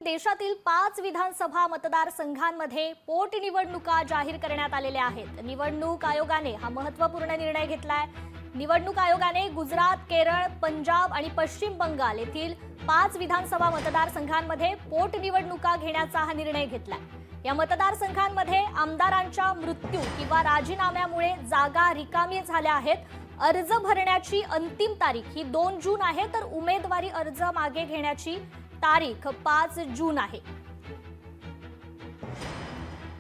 देशातील 5 विधानसभा मतदारसंघांमध्ये पोटनिवडणुका जाहीर करण्यात आलेल्या आहेत। निवडणूक आयोगाने हा महत्त्वपूर्ण निर्णय घेतलाय। निवडणूक आयोगाने गुजरात, केरळ, पंजाब आणि पश्चिम बंगाल येथील 5 विधानसभा मतदारसंघांमध्ये पोटनिवडणुका घेण्याचा हा निर्णय घेतलाय। या मतदारसंघांमध्ये आमदारांच्या मृत्यू किंवा राजीनाम्यामुळे जागा रिकामी झाल्या आहेत। अर्ज भरण्याची अंतिम तारीख ही 2 जून आहे, तर उमेदवारी अर्ज मागे घेण्याची तारीख 5 जून आहे।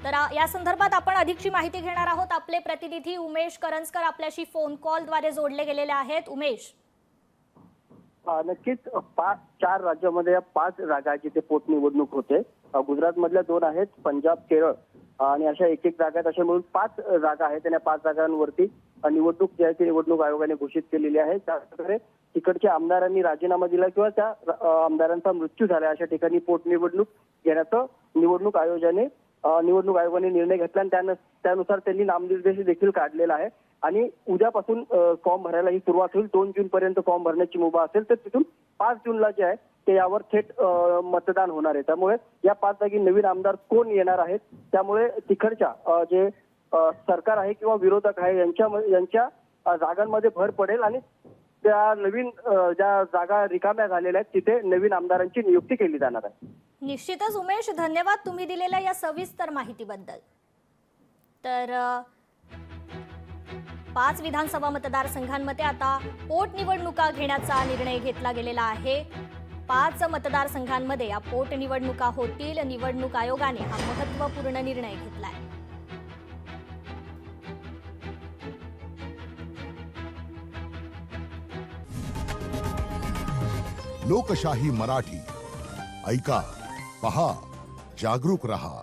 तर या संदर्भात आपण अधिकची माहिती घेणार आहोत। आपले प्रतिनिधी उमेश करंजकर आपल्याशी फोन कॉलद्वारे जोडले गेलेले आहेत। उमेश, नक्कीच 4 राज्यामध्ये 5 जागा जिथे पोटनिवडणूक होते। गुजरात मधल्या 2 आहेत, पंजाब, केरळ आणि अशा एक जागा आहेत। अशा मिळून 5 जागा आहेत आणि 5 जागांवरती निवडणूक जी आहे ती निवडणूक आयोगाने घोषित केलेली आहे। त्याप्रकारे तिकडच्या आमदारांनी राजीनामा दिला किंवा त्या आमदारांचा मृत्यू झाला अशा ठिकाणी पोटनिवडणूक घेण्याचं निवडणूक आयोगाने निर्णय घेतला आणि त्यानुसार त्यांनी नामनिर्देश देखील काढलेला आहे। आणि उद्यापासून फॉर्म भरायला ही सुरुवात होईल। 2 जून पर्यंत फॉर्म भरण्याची मुभा असेल, तर तिथून 5 जूनला जे आहे ते यावर थेट मतदान होणार आहे। त्यामुळे या 5 जागी नवीन आमदार कोण येणार आहेत, त्यामुळे तिकडच्या जे सरकार आहे किंवा विरोधक आहे यांच्या जागांमध्ये भर पडेल आणि त्या नवीन ज्या जागा रिकाम्या झालेल्या आहेत तिथे नवीन आमदारांची नियुक्ती केली जाणार आहे। निश्चितच उमेश, धन्यवाद तुम्ही दिलेल्या या सविस्तर माहितीबद्दल। तर 5 विधानसभा मतदारसंघांमध्ये आता पोटनिवडणुका घेण्याचा निर्णय घेतला गेलेला आहे। 5 मतदारसंघांमध्ये या पोटनिवडणुका होतील। निवडणूक आयोगाने हा महत्त्वपूर्ण निर्णय घेतलाय। लोकशाही मराठी ऐका, पहा, जागरूक रहा।